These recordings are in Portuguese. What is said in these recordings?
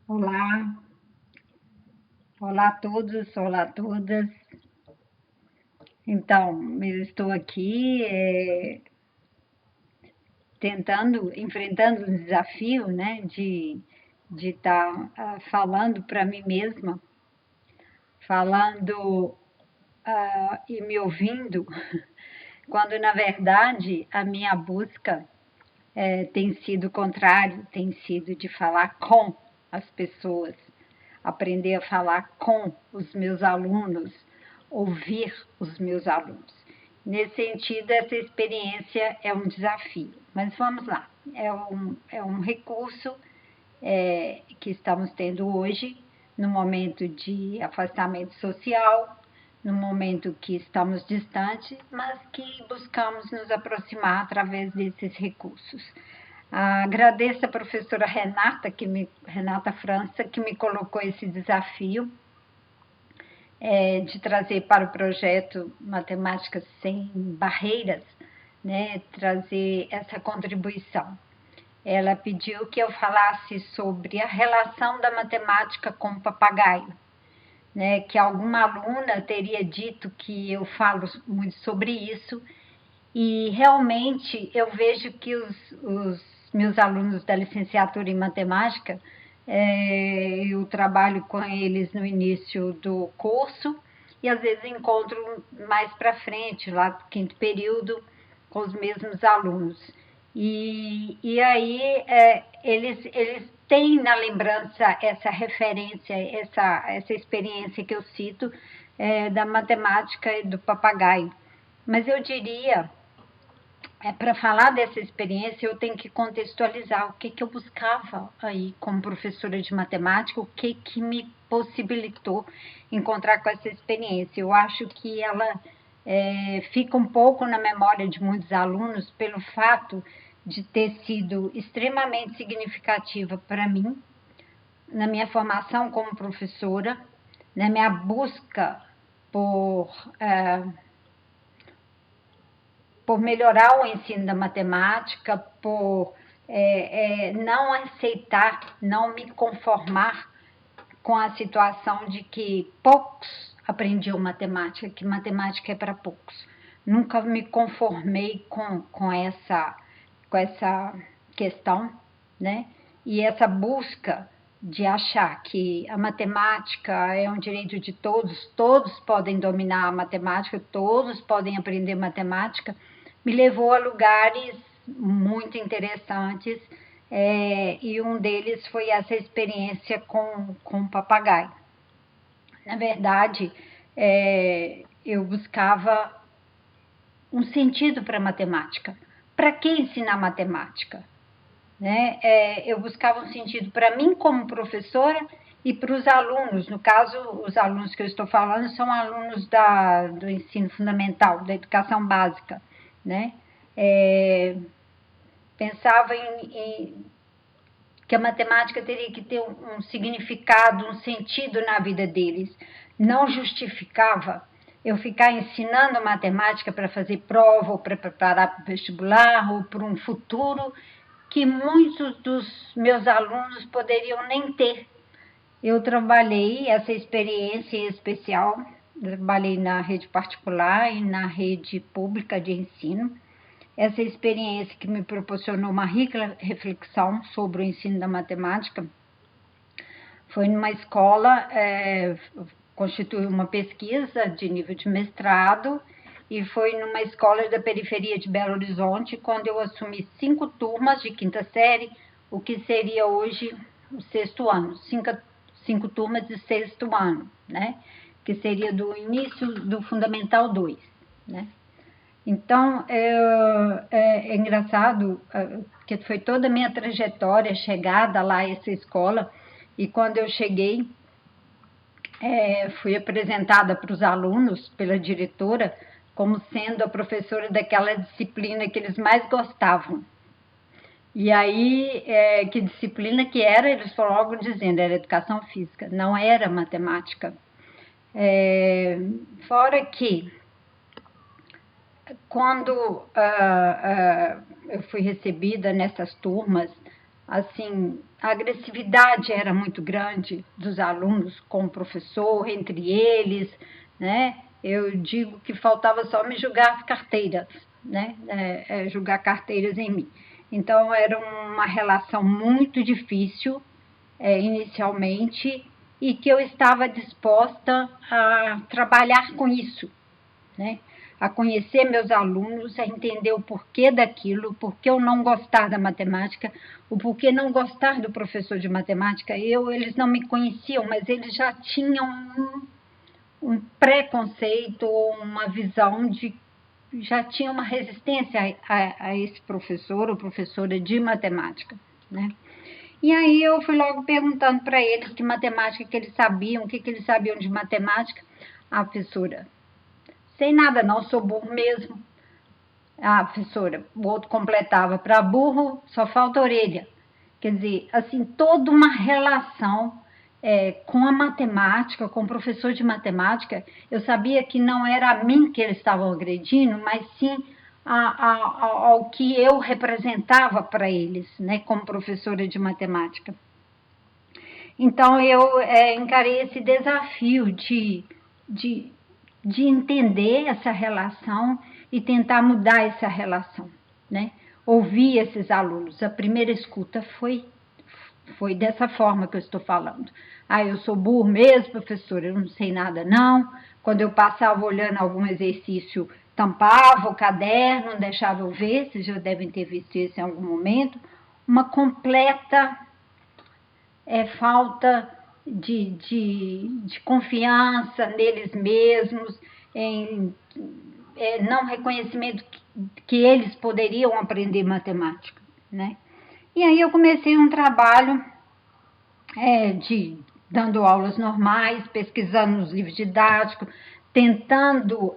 Olá, olá a todos, olá a todas. Então, eu estou aqui enfrentando um desafio, né, de estar falando para mim mesma, falando e me ouvindo, quando na verdade a minha busca tem sido o contrário, tem sido de falar com as pessoas, aprender a falar com os meus alunos, ouvir os meus alunos. Nesse sentido, essa experiência é um desafio. Mas vamos lá, é um recurso que estamos tendo hoje, no momento de afastamento social, no momento que estamos distantes, mas que buscamos nos aproximar através desses recursos. Agradeço a professora Renata França, que me colocou esse desafio de trazer para o projeto Matemática Sem Barreiras, né, trazer essa contribuição. Ela pediu que eu falasse sobre a relação da matemática com o papagaio, né, que alguma aluna teria dito que eu falo muito sobre isso, e realmente eu vejo que os meus alunos da licenciatura em matemática, eu trabalho com eles no início do curso e às vezes encontro mais para frente, lá no quinto período, com os mesmos alunos. E aí eles têm na lembrança essa referência, essa experiência que eu cito da matemática e do papagaio. Mas eu diria para falar dessa experiência, eu tenho que contextualizar o que eu buscava aí como professora de matemática, o que me possibilitou encontrar com essa experiência. Eu acho que ela fica um pouco na memória de muitos alunos pelo fato de ter sido extremamente significativa para mim, na minha formação como professora, na minha busca por por melhorar o ensino da matemática, por não aceitar, não me conformar com a situação de que poucos aprendiam matemática, que matemática é para poucos. Nunca me conformei com essa questão, né? E essa busca de achar que a matemática é um direito de todos, todos podem dominar a matemática, todos podem aprender matemática, me levou a lugares muito interessantes, e um deles foi essa experiência com o papagaio. Na verdade, eu buscava um sentido para a matemática. Para que ensinar matemática? Né? Eu buscava um sentido para mim como professora e para os alunos. No caso, os alunos que eu estou falando são alunos do ensino fundamental, da educação básica, né? Pensava que a matemática teria que ter um significado, um sentido na vida deles. Não justificava eu ficar ensinando matemática para fazer prova, ou para preparar para o vestibular, ou para um futuro que muitos dos meus alunos poderiam nem ter. Eu trabalhei essa experiência em especial, trabalhei na rede particular e na rede pública de ensino. Essa experiência que me proporcionou uma rica reflexão sobre o ensino da matemática foi numa escola, constituiu uma pesquisa de nível de mestrado, e foi numa escola da periferia de Belo Horizonte, quando eu assumi 5 turmas de quinta série, o que seria hoje o sexto ano, cinco turmas de sexto ano, né? Que seria do início do Fundamental 2, né? Então, é engraçado que foi toda a minha trajetória, chegada lá a essa escola, e quando eu cheguei, fui apresentada para os alunos pela diretora como sendo a professora daquela disciplina que eles mais gostavam. E aí, que disciplina que era? Eles foram logo dizendo, era educação física, não era matemática. Fora que, quando eu fui recebida nessas turmas, assim, a agressividade era muito grande dos alunos com o professor, entre eles, né? Eu digo que faltava só me julgar as carteiras, né? Julgar carteiras em mim. Então, era uma relação muito difícil, inicialmente, e que eu estava disposta a trabalhar com isso, né? A conhecer meus alunos, a entender o porquê daquilo, porquê eu não gostar da matemática, o porquê não gostar do professor de matemática. Eles não me conheciam, mas eles já tinham um preconceito, uma visão já tinha uma resistência a esse professor ou professora de matemática, né? E aí eu fui logo perguntando para eles que matemática que eles sabiam, o que eles sabiam de matemática. A professora, sem nada não, sou burro mesmo. A professora, o outro completava, para burro só falta orelha. Quer dizer, assim, toda uma relação com a matemática, com o professor de matemática. Eu sabia que não era a mim que eles estavam agredindo, mas sim ao que eu representava para eles, né, como professora de matemática. Então, eu encarei esse desafio de entender essa relação e tentar mudar essa relação, né? Ouvir esses alunos. A primeira escuta foi dessa forma que eu estou falando. Ah, eu sou burro mesmo, professora, eu não sei nada não. Quando eu passava olhando algum exercício, tampava o caderno, não deixava eu ver, vocês já devem ter visto isso em algum momento. Uma completa falta de confiança neles mesmos, em não reconhecimento que eles poderiam aprender matemática, né? E aí eu comecei um trabalho dando aulas normais, pesquisando nos livros didáticos, tentando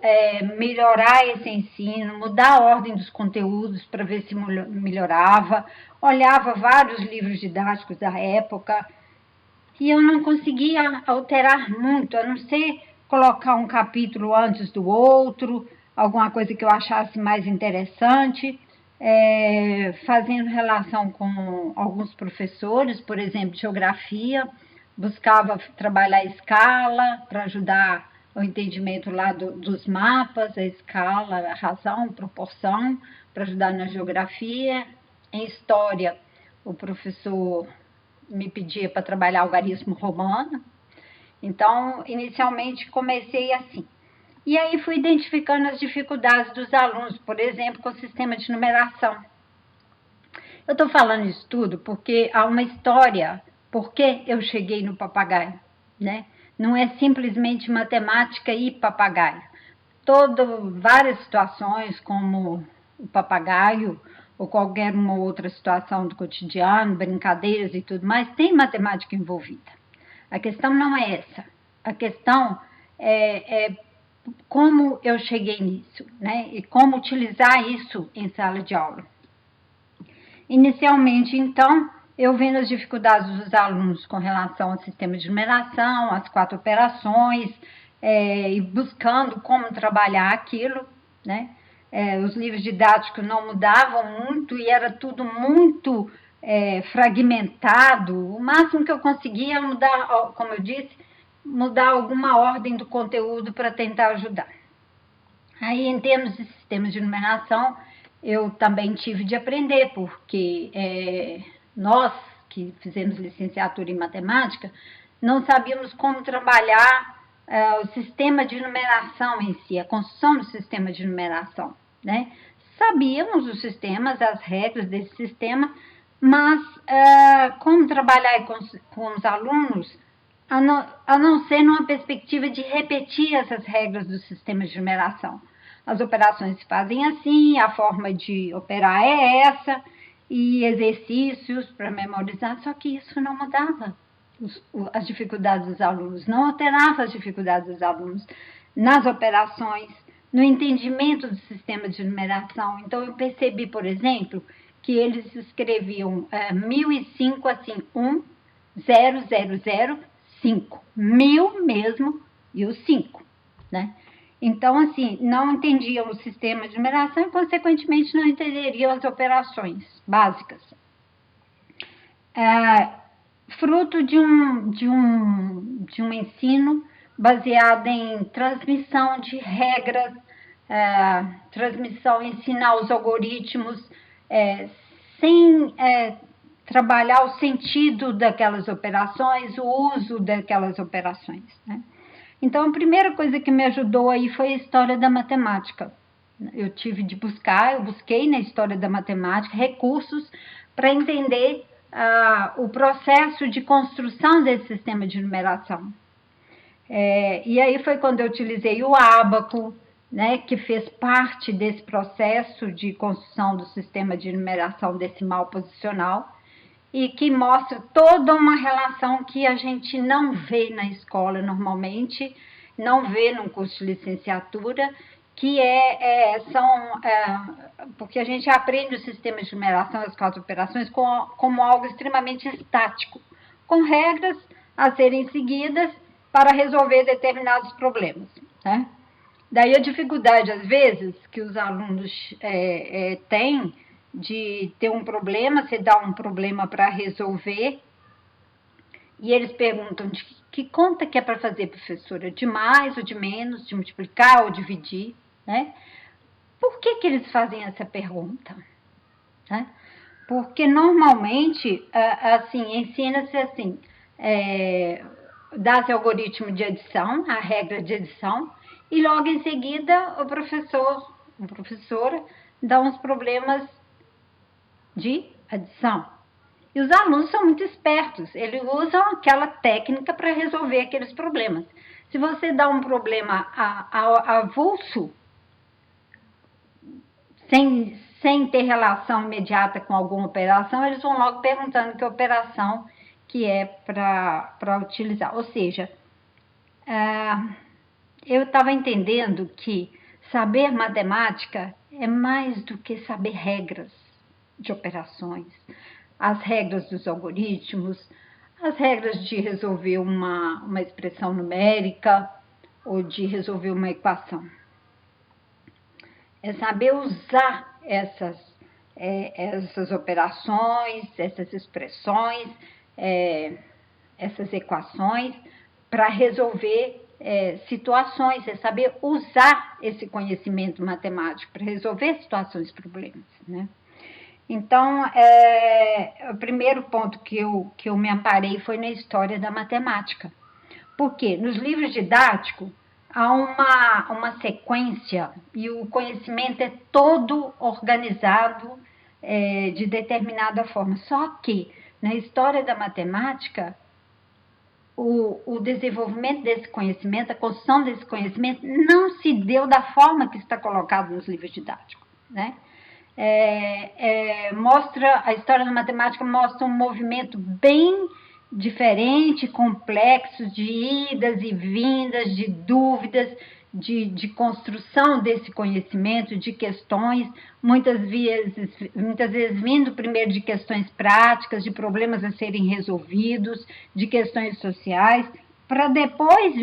melhorar esse ensino, mudar a ordem dos conteúdos para ver se melhorava, olhava vários livros didáticos da época, e eu não conseguia alterar muito, a não ser colocar um capítulo antes do outro, alguma coisa que eu achasse mais interessante, fazendo relação com alguns professores, por exemplo, geografia, buscava trabalhar a escala para ajudar o entendimento lá dos mapas, a escala, a razão, a proporção, para ajudar na geografia. Em história, o professor me pedia para trabalhar algarismo romano. Então, inicialmente, comecei assim. E aí fui identificando as dificuldades dos alunos, por exemplo, com o sistema de numeração. Eu estou falando isso tudo porque há uma história por que eu cheguei no papagaio, né? Não é simplesmente matemática e papagaio. Várias situações, como o papagaio, ou qualquer uma outra situação do cotidiano, brincadeiras e tudo mais, tem matemática envolvida. A questão não é essa. A questão é como eu cheguei nisso, né? E como utilizar isso em sala de aula. Inicialmente, então, eu vendo as dificuldades dos alunos com relação ao sistema de numeração, às 4 operações, e buscando como trabalhar aquilo, né? Os livros didáticos não mudavam muito e era tudo muito fragmentado. O máximo que eu conseguia era mudar, como eu disse, mudar alguma ordem do conteúdo para tentar ajudar. Aí, em termos de sistemas de numeração, eu também tive de aprender, porque nós que fizemos licenciatura em matemática, não sabíamos como trabalhar o sistema de numeração em si, a construção do sistema de numeração, né? Sabíamos os sistemas, as regras desse sistema, mas como trabalhar com os alunos, a não ser numa perspectiva de repetir essas regras do sistema de numeração. As operações se fazem assim, a forma de operar é essa, e exercícios para memorizar, só que isso não mudava as dificuldades dos alunos, não alterava as dificuldades dos alunos nas operações, no entendimento do sistema de numeração. Então, eu percebi, por exemplo, que eles escreviam 1005 assim, 1, 0, 0, 0, 5. 1000 mesmo e o 5, né? Então, assim, não entendiam o sistema de numeração e, consequentemente, não entenderiam as operações básicas. fruto de um ensino baseado em transmissão de regras, transmissão, ensinar os algoritmos, sem trabalhar o sentido daquelas operações, o uso daquelas operações, né? Então, a primeira coisa que me ajudou aí foi a história da matemática. Eu busquei na história da matemática recursos para entender o processo de construção desse sistema de numeração. E aí foi quando eu utilizei o ábaco, né, que fez parte desse processo de construção do sistema de numeração decimal posicional e que mostra toda uma relação que a gente não vê na escola normalmente, não vê num curso de licenciatura, que porque a gente aprende o sistema de numeração, as 4 operações, como algo extremamente estático, com regras a serem seguidas para resolver determinados problemas, né? Daí a dificuldade, às vezes, que os alunos têm de ter um problema, você dá um problema para resolver, e eles perguntam de que conta que é para fazer, professora? De mais ou de menos, de multiplicar ou dividir, né? Por que eles fazem essa pergunta? Né? Porque normalmente, assim, ensina-se assim, dá-se algoritmo de adição, a regra de adição, e logo em seguida o professor, a professora, dá uns problemas de adição. E os alunos são muito espertos, eles usam aquela técnica para resolver aqueles problemas. Se você dá um problema avulso, sem ter relação imediata com alguma operação, eles vão logo perguntando que operação que é para utilizar. Ou seja, eu estava entendendo que saber matemática é mais do que saber regras de operações, as regras dos algoritmos, as regras de resolver uma expressão numérica ou de resolver uma equação. É saber usar essas operações, essas expressões, essas equações para resolver situações, é saber usar esse conhecimento matemático para resolver situações e problemas, né? Então, o primeiro ponto que eu me amparei foi na história da matemática. Porque nos livros didáticos há uma sequência e o conhecimento é todo organizado de determinada forma. Só que na história da matemática, o desenvolvimento desse conhecimento, a construção desse conhecimento não se deu da forma que está colocado nos livros didáticos, né? A história da matemática mostra um movimento bem diferente, complexo, de idas e vindas, de dúvidas, de construção desse conhecimento, de questões, muitas vezes vindo primeiro de questões práticas, de problemas a serem resolvidos, de questões sociais, para depois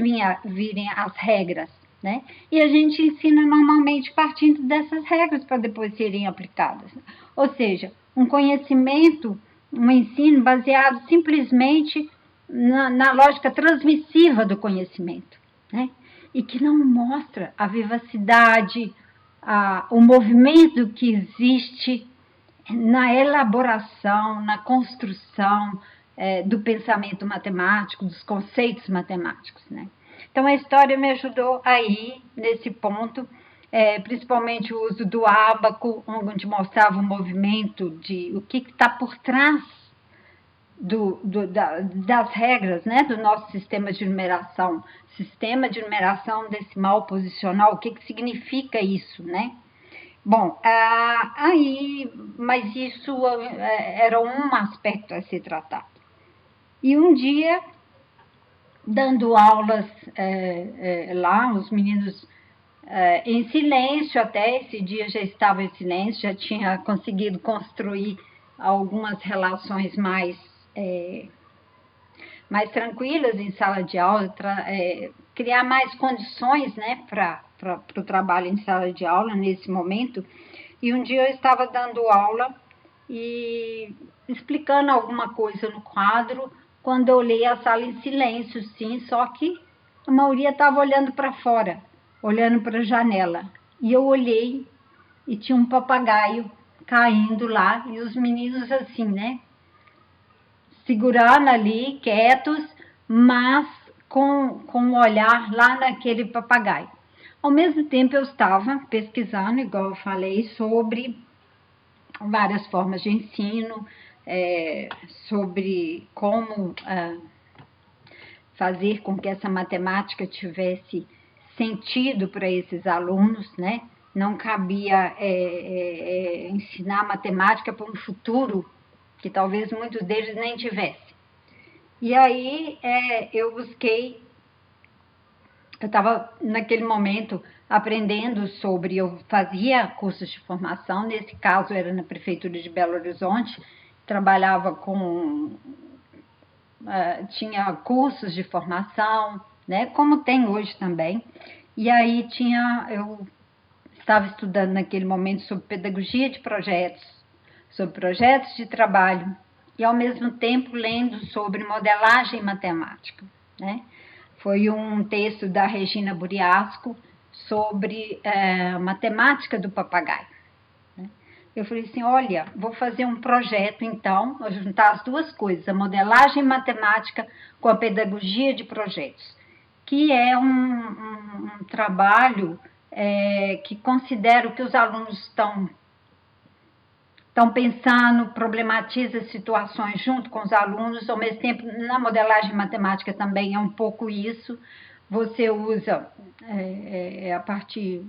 virem as regras, né? E a gente ensina normalmente partindo dessas regras para depois serem aplicadas. Ou seja, um conhecimento, um ensino baseado simplesmente na lógica transmissiva do conhecimento, né? E que não mostra a vivacidade, o movimento que existe na elaboração, na construção do pensamento matemático, dos conceitos matemáticos, né? Então, a história me ajudou aí, nesse ponto, principalmente o uso do ábaco, onde mostrava o movimento de o que está por trás das regras, né, do nosso sistema de numeração decimal posicional, o que significa isso, né? Bom, mas isso era um aspecto a ser tratado. E um dia, dando aulas lá, os meninos em silêncio, até esse dia já estava em silêncio, já tinha conseguido construir algumas relações mais tranquilas em sala de aula, criar mais condições, né, para o trabalho em sala de aula nesse momento. E um dia eu estava dando aula e explicando alguma coisa no quadro, quando eu olhei a sala em silêncio, sim, só que a maioria estava olhando para fora, olhando para a janela. E eu olhei e tinha um papagaio caindo lá, e os meninos assim, né? Segurando ali, quietos, mas com o olhar lá naquele papagaio. Ao mesmo tempo, eu estava pesquisando, igual eu falei, sobre várias formas de ensino, sobre como fazer com que essa matemática tivesse sentido para esses alunos, né? Não cabia ensinar matemática para um futuro que talvez muitos deles nem tivessem. E aí eu busquei, eu estava naquele momento aprendendo sobre, eu fazia cursos de formação, nesse caso era na Prefeitura de Belo Horizonte, trabalhava com, tinha cursos de formação, né, como tem hoje também, e aí eu estava estudando naquele momento sobre pedagogia de projetos, sobre projetos de trabalho, e ao mesmo tempo lendo sobre modelagem matemática, né? Foi um texto da Regina Buriasco sobre matemática do papagaio. Né? Eu falei assim, olha, vou fazer um projeto então, vou juntar as duas coisas, a modelagem matemática com a pedagogia de projetos, que é um trabalho que considero que os alunos estão pensando, problematiza situações junto com os alunos, ao mesmo tempo, na modelagem matemática também é um pouco isso, você usa a partir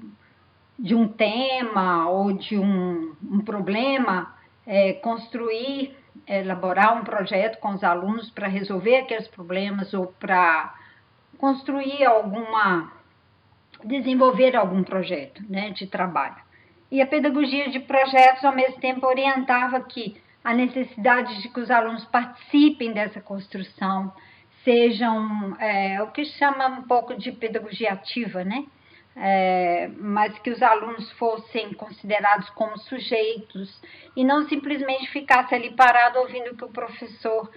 de um tema ou de um problema, construir, elaborar um projeto com os alunos para resolver aqueles problemas ou para construir desenvolver algum projeto, né, de trabalho. E a pedagogia de projetos, ao mesmo tempo, orientava que a necessidade de que os alunos participem dessa construção, sejam o que chama um pouco de pedagogia ativa, né? Mas que os alunos fossem considerados como sujeitos e não simplesmente ficasse ali parado ouvindo o que o professor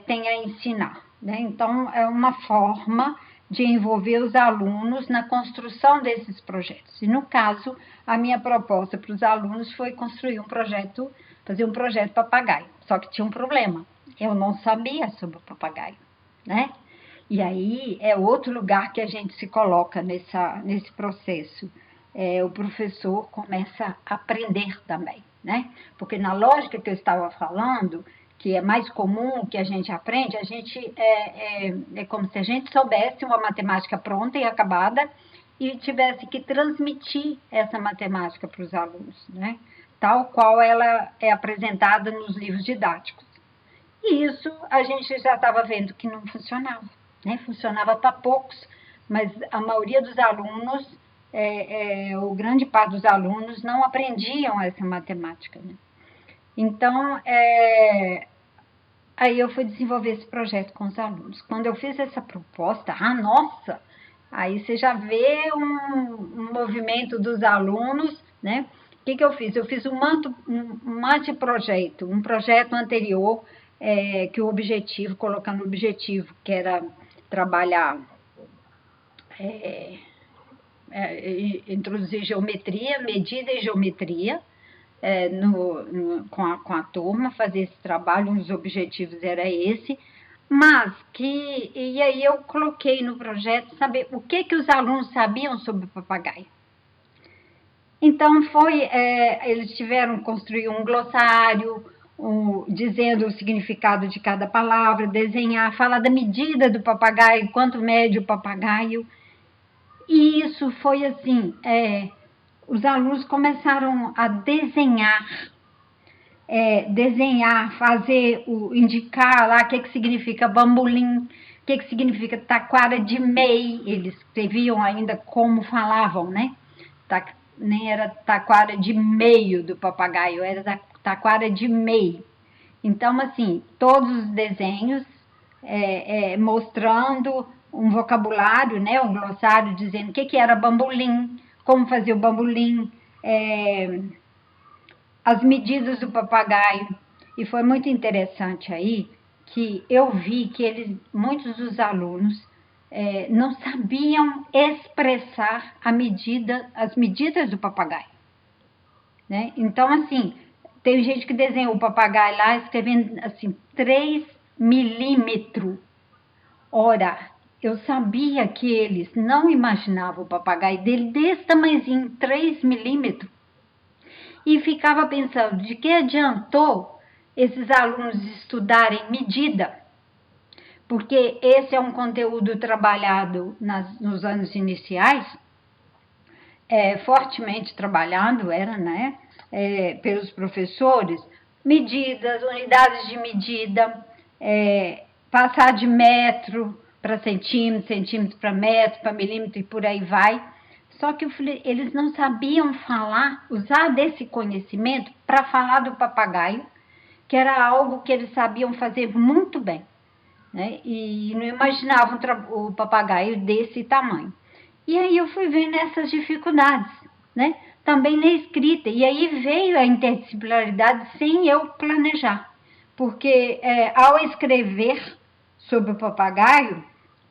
tem a ensinar. Né? Então, é uma forma de envolver os alunos na construção desses projetos. E, no caso, a minha proposta para os alunos foi construir fazer um projeto papagaio. Só que tinha um problema, eu não sabia sobre o papagaio, né? E aí é outro lugar que a gente se coloca nesse processo. O professor começa a aprender também, né? Porque na lógica que eu estava falando, que é mais comum que a gente aprende, é como se a gente soubesse uma matemática pronta e acabada e tivesse que transmitir essa matemática para os alunos, né? Tal qual ela é apresentada nos livros didáticos. E isso a gente já estava vendo que não funcionava, né? Funcionava para poucos, mas a maioria dos alunos, ou grande parte dos alunos, não aprendiam essa matemática, né? Então, aí eu fui desenvolver esse projeto com os alunos. Quando eu fiz essa proposta, nossa! Aí você já vê um movimento dos alunos, né? O que eu fiz? Eu fiz um anteprojeto, um projeto anterior, que o objetivo, colocando o objetivo, que era trabalhar, introduzir geometria, medida e geometria, com a turma, fazer esse trabalho, um dos objetivos era esse, e aí eu coloquei no projeto saber o que os alunos sabiam sobre o papagaio. Então eles tiveram que construir um glossário, dizendo o significado de cada palavra, desenhar, falar da medida do papagaio, quanto mede o papagaio. E isso foi assim, os alunos começaram a desenhar, indicar lá o que significa bambolim, o que significa taquara de mei, eles escreviam ainda como falavam, né? Nem era taquara de meio do papagaio, era taquara de mei. Então, assim, todos os desenhos mostrando um vocabulário, né, um glossário dizendo o que era bambolim, como fazer o bambolim, as medidas do papagaio. E foi muito interessante aí que eu vi que muitos dos alunos não sabiam expressar as medidas do papagaio, né? Então, assim, tem gente que desenhou o papagaio lá escrevendo assim, 3 milímetros. Ora, eu sabia que eles não imaginavam o papagaio dele desse tamanhozinho, 3 milímetros. E ficava pensando, de que adiantou esses alunos estudarem medida? Porque esse é um conteúdo trabalhado nos anos iniciais, fortemente trabalhado, era, né? Pelos professores, medidas, unidades de medida, passar de metro para centímetro, centímetro para metro, para milímetro e por aí vai. Só que eles não sabiam usar desse conhecimento para falar do papagaio, que era algo que eles sabiam fazer muito bem, né? E não imaginavam o papagaio desse tamanho. E aí eu fui vendo essas dificuldades, né? Também na escrita. E aí veio a interdisciplinaridade sem eu planejar. Porque ao escrever sobre o papagaio,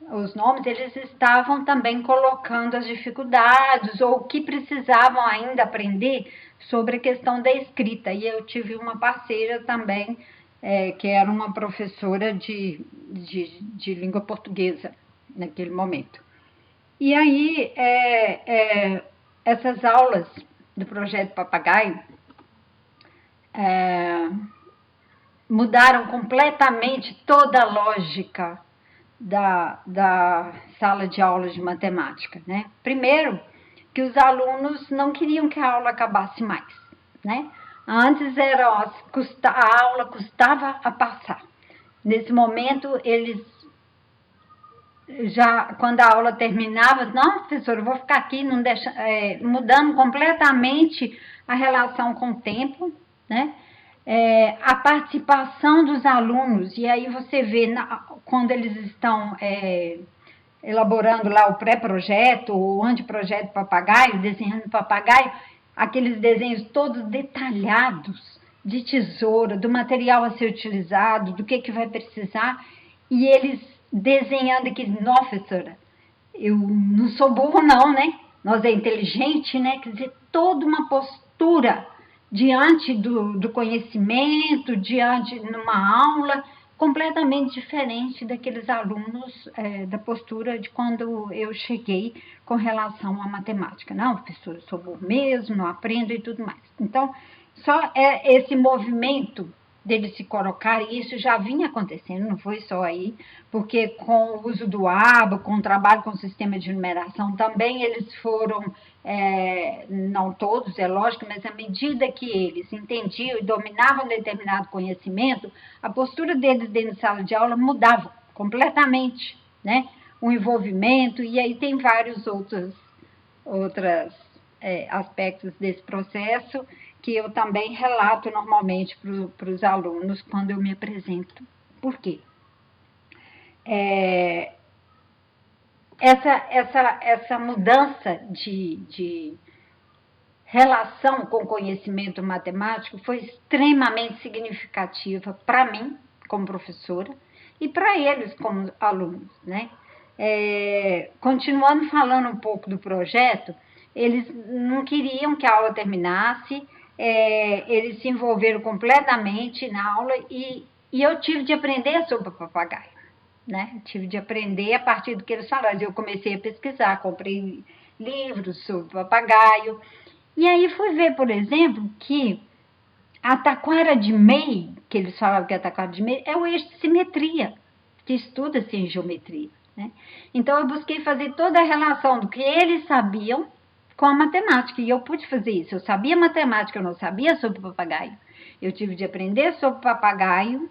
os nomes, eles estavam também colocando as dificuldades ou o que precisavam ainda aprender sobre a questão da escrita. E eu tive uma parceira também, que era uma professora de língua portuguesa naquele momento. E aí, essas aulas do Projeto Papagaio mudaram completamente toda a lógica da sala de aula de matemática, né? Primeiro, que os alunos não queriam que a aula acabasse mais, né? Antes a aula custava a passar. Nesse momento, eles já, quando a aula terminava, não, professor, eu vou ficar aqui, não deixa, mudando completamente a relação com o tempo, né? A participação dos alunos, e aí você vê, quando eles estão elaborando lá o pré-projeto, o anteprojeto papagaio, desenhando papagaio, aqueles desenhos todos detalhados, de tesoura, do material a ser utilizado, do que vai precisar, e eles desenhando aqui, nossa, professora, eu não sou burro não, né? Nós é inteligente, né? Quer dizer, toda uma postura diante do conhecimento, diante de uma aula, completamente diferente daqueles alunos, da postura de quando eu cheguei com relação à matemática. Não, professor, eu sou burro mesmo, não aprendo e tudo mais. Então, só esse movimento deles se colocarem, isso já vinha acontecendo, não foi só aí, porque com o uso do ABA, com o trabalho com o sistema de numeração, também eles foram, não todos, é lógico, mas à medida que eles entendiam e dominavam determinado conhecimento, a postura deles dentro da sala de aula mudava completamente, né? O envolvimento, e aí tem vários outros aspectos desse processo que eu também relato normalmente para os alunos quando eu me apresento. Por quê? Essa mudança de relação com o conhecimento matemático foi extremamente significativa para mim, como professora, e para eles, como alunos, né? Continuando falando um pouco do projeto, eles não queriam que a aula terminasse, eles se envolveram completamente na aula e eu tive de aprender sobre o papagaio, né? Tive de aprender a partir do que eles falaram. Eu comecei a pesquisar, comprei livros sobre papagaio, e aí fui ver, por exemplo, que a taquara de May, que eles falavam que a taquara de May, é o eixo de simetria, que estuda-se em geometria, né? Então, eu busquei fazer toda a relação do que eles sabiam com a matemática, e eu pude fazer isso. Eu sabia matemática, eu não sabia sobre papagaio. Eu tive de aprender sobre papagaio,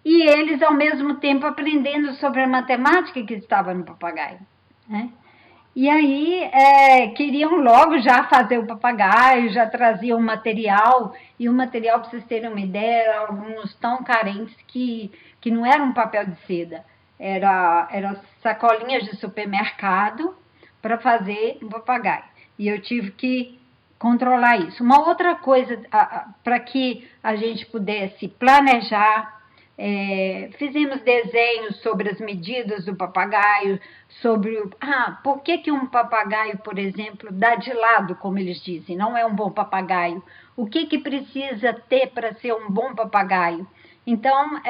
e eles, ao mesmo tempo, aprendendo sobre a matemática que estava no papagaio, né? E aí, queriam logo já fazer o papagaio, já traziam o material, e o material, para vocês terem uma ideia, eram alguns tão carentes que não era um papel de seda, eram sacolinhas de supermercado para fazer um papagaio. E eu tive que controlar isso. Uma outra coisa, para que a gente pudesse planejar, fizemos desenhos sobre as medidas do papagaio, sobre por que um papagaio, por exemplo, dá de lado, como eles dizem, não é um bom papagaio. O que precisa ter para ser um bom papagaio? Então,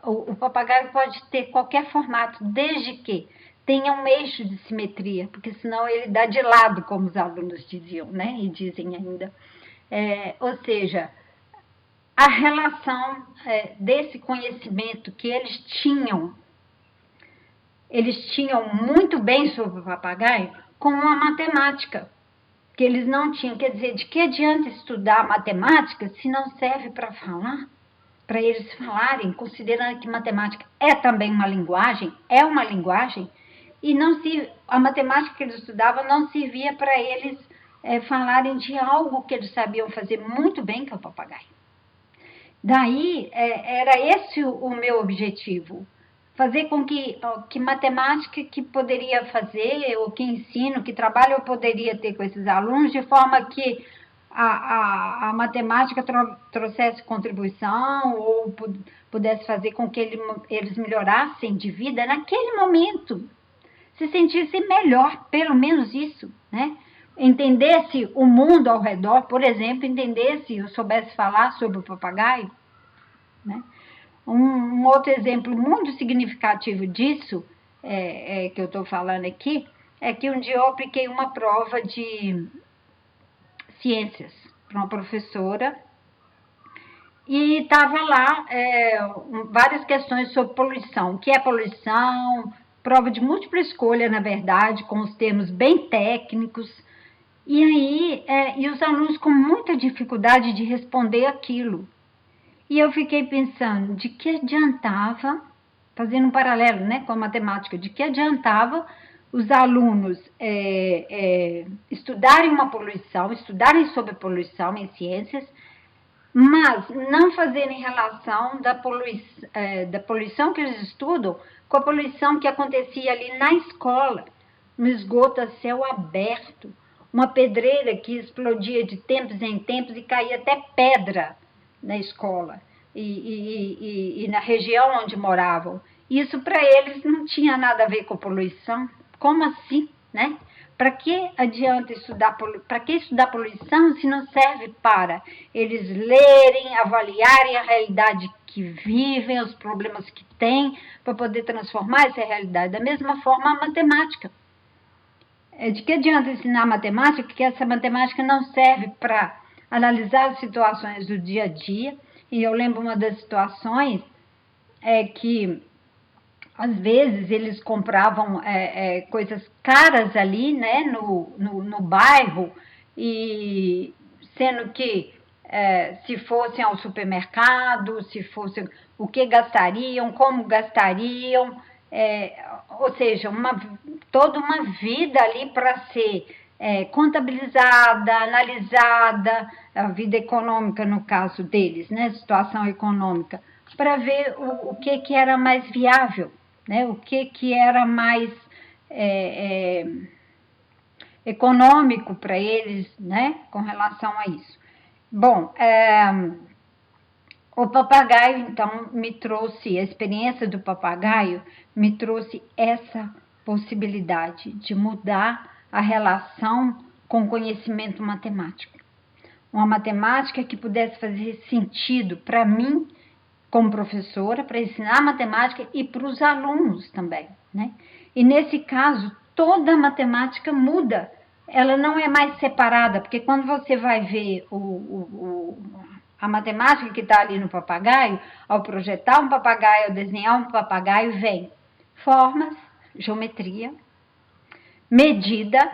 o papagaio pode ter qualquer formato, desde que tenha um eixo de simetria, porque senão ele dá de lado, como os alunos diziam, né? E dizem ainda. Ou seja, a relação desse conhecimento que eles tinham muito bem sobre o papagaio com a matemática, que eles não tinham. Quer dizer, de que adianta estudar matemática se não serve para falar? Para eles falarem, considerando que matemática é também uma linguagem, e a matemática que eles estudavam não servia para eles falarem de algo que eles sabiam fazer muito bem, que é o papagaio. Daí, era esse o meu objetivo, fazer com que matemática que poderia fazer, ou que ensino, que trabalho eu poderia ter com esses alunos, de forma que a matemática trouxesse contribuição, ou pudesse fazer com que eles melhorassem de vida naquele momento, se sentissem melhor, pelo menos isso, né? Entendesse o mundo ao redor, por exemplo, eu soubesse falar sobre o papagaio, né? Um outro exemplo muito significativo disso, que eu estou falando aqui, é que um dia eu apliquei uma prova de ciências para uma professora e estava lá várias questões sobre poluição. O que é poluição? Prova de múltipla escolha, na verdade, com os termos bem técnicos. E aí, e os alunos com muita dificuldade de responder aquilo. E eu fiquei pensando, de que adiantava, fazendo um paralelo, né, com a matemática, de que adiantava os alunos estudarem estudarem sobre poluição em ciências, mas não fazerem relação da poluição que eles estudam com a poluição que acontecia ali na escola, no esgoto a céu aberto, uma pedreira que explodia de tempos em tempos e caía até pedra na escola e na região onde moravam. Isso para eles não tinha nada a ver com poluição. Como assim, né? Para que adianta estudar poluição se não serve para eles lerem, avaliarem a realidade que vivem, os problemas que têm, para poder transformar essa realidade? Da mesma forma, a matemática. De que adianta ensinar matemática, porque essa matemática não serve para analisar as situações do dia a dia. E eu lembro uma das situações que às vezes eles compravam coisas caras ali, né, no bairro, e sendo que se fossem ao supermercado, o que gastariam, como gastariam, ou seja, toda uma vida ali para ser contabilizada, analisada, a vida econômica no caso deles, né, situação econômica, para ver o que era mais viável, né, o que era mais econômico para eles, né, com relação a isso. Bom, o papagaio, então, a experiência do papagaio me trouxe essa possibilidade de mudar a relação com o conhecimento matemático. Uma matemática que pudesse fazer sentido para mim, como professora, para ensinar matemática e para os alunos também, né? E nesse caso, toda a matemática muda. Ela não é mais separada, porque quando você vai ver a matemática que está ali no papagaio, ao projetar um papagaio, ao desenhar um papagaio, vem formas, geometria, medida,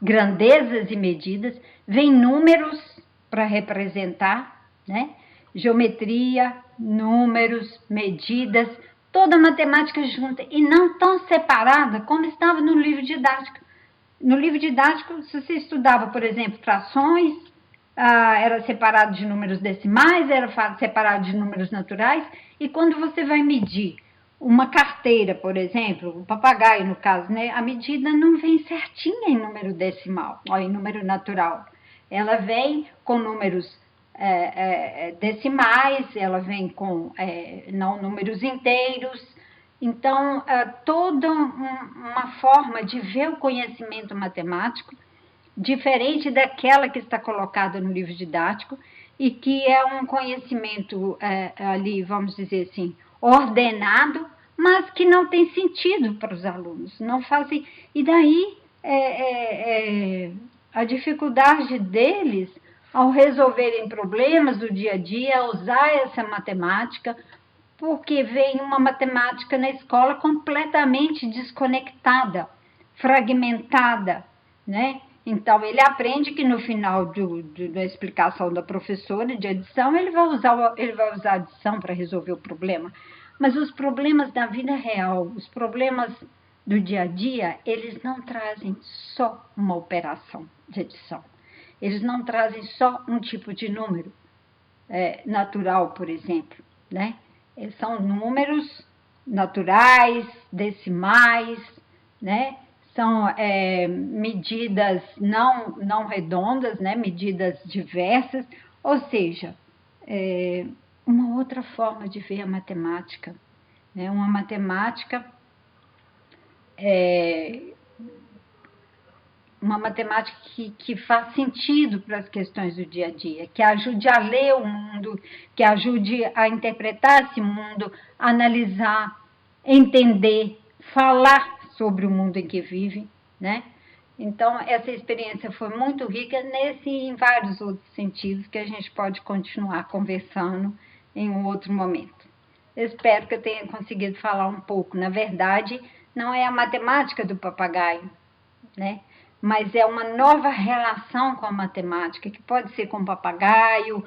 grandezas e medidas, vem números para representar, né? Geometria, números, medidas, toda a matemática junta e não tão separada como estava no livro didático. No livro didático, se você estudava, por exemplo, frações, era separado de números decimais, era separado de números naturais, e quando você vai medir uma carteira, por exemplo, o papagaio no caso, né? A medida não vem certinha em número decimal, ou em número natural. Ela vem com números decimais, ela vem com não números inteiros. Então, toda uma forma de ver o conhecimento matemático diferente daquela que está colocada no livro didático e que é um conhecimento ali, vamos dizer assim, ordenado, mas que não tem sentido para os alunos. Não fazem. E daí a dificuldade deles ao resolverem problemas do dia a dia, usar essa matemática, porque vem uma matemática na escola completamente desconectada, fragmentada, né? Então, ele aprende que no final da explicação da professora de adição, ele vai usar a adição para resolver o problema. Mas os problemas da vida real, os problemas do dia a dia, eles não trazem só uma operação de adição. Eles não trazem só um tipo de número natural, por exemplo, né? São números naturais, decimais, né? São medidas não redondas, né? Medidas diversas, ou seja, uma outra forma de ver a matemática, né? Uma matemática que faz sentido para as questões do dia a dia, que ajude a ler o mundo, que ajude a interpretar esse mundo, analisar, entender, falar sobre o mundo em que vive, né? Então, essa experiência foi muito rica nesse e em vários outros sentidos que a gente pode continuar conversando em um outro momento. Eu espero que eu tenha conseguido falar um pouco. Na verdade, não é a matemática do papagaio, né? Mas é uma nova relação com a matemática, que pode ser com o papagaio,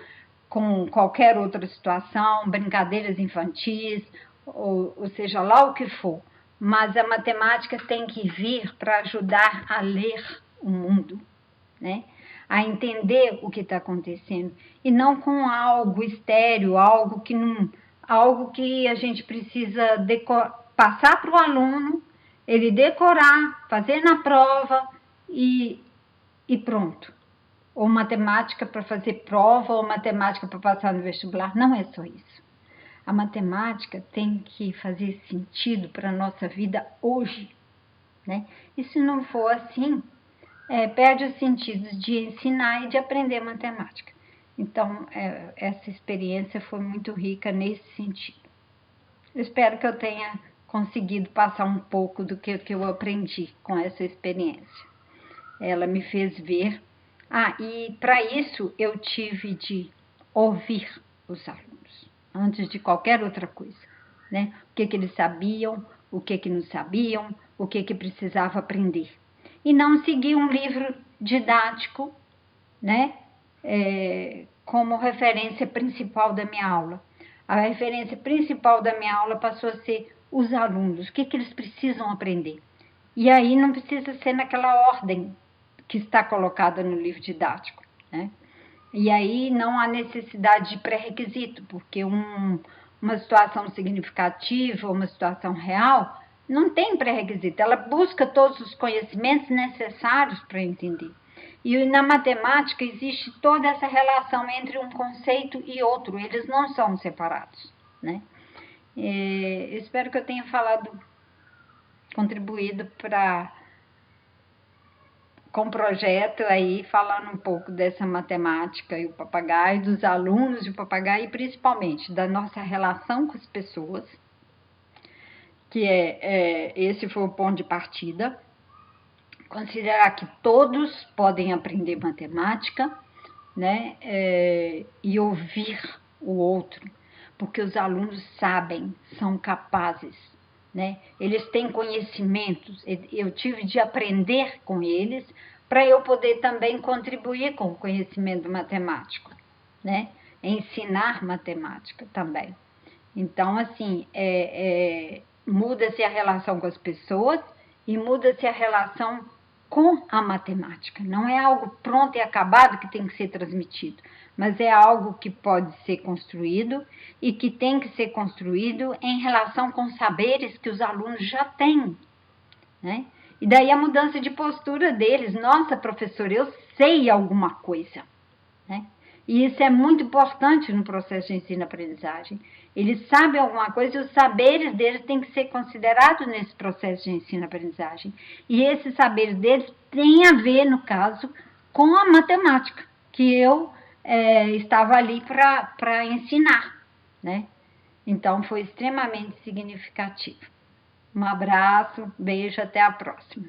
com qualquer outra situação, brincadeiras infantis, ou seja lá o que for. Mas a matemática tem que vir para ajudar a ler o mundo, né? A entender o que está acontecendo, e não com algo estéreo, algo que a gente precisa passar para o aluno, ele decorar, fazer na prova e pronto. Ou matemática para fazer prova, ou matemática para passar no vestibular. Não é só isso. A matemática tem que fazer sentido para a nossa vida hoje, né? E se não for assim, perde o sentido de ensinar e de aprender matemática. Então, essa experiência foi muito rica nesse sentido. Eu espero que eu tenha conseguido passar um pouco do que eu aprendi com essa experiência. Ela me fez ver. E para isso eu tive de ouvir os alunos, antes de qualquer outra coisa, né? O que eles sabiam, o que não sabiam, o que precisava aprender. E não seguir um livro didático, né? Como referência principal da minha aula. A referência principal da minha aula passou a ser os alunos, o que eles precisam aprender. E aí não precisa ser naquela ordem que está colocada no livro didático, né? E aí não há necessidade de pré-requisito, porque uma situação significativa, uma situação real, não tem pré-requisito. Ela busca todos os conhecimentos necessários para entender. E na matemática existe toda essa relação entre um conceito e outro, eles não são separados, né? Espero que eu tenha contribuído com o projeto aí, falando um pouco dessa matemática e o papagaio, dos alunos e o papagaio, e principalmente da nossa relação com as pessoas, que esse foi o ponto de partida. Considerar que todos podem aprender matemática, né? E ouvir o outro, porque os alunos sabem, são capazes, né? Eles têm conhecimentos, eu tive de aprender com eles para eu poder também contribuir com o conhecimento matemático, né? Ensinar matemática também. Então, assim, muda-se a relação com as pessoas e muda-se a relação com a matemática. Não é algo pronto e acabado que tem que ser transmitido, mas é algo que pode ser construído e que tem que ser construído em relação com saberes que os alunos já têm, né? E daí a mudança de postura deles. Nossa, professor, eu sei alguma coisa, né? E isso é muito importante no processo de ensino-aprendizagem. Eles sabem alguma coisa e os saberes deles têm que ser considerados nesse processo de ensino-aprendizagem. E esses saberes deles têm a ver, no caso, com a matemática, que eu estava ali para ensinar, né? Então, foi extremamente significativo. Um abraço, beijo, até a próxima.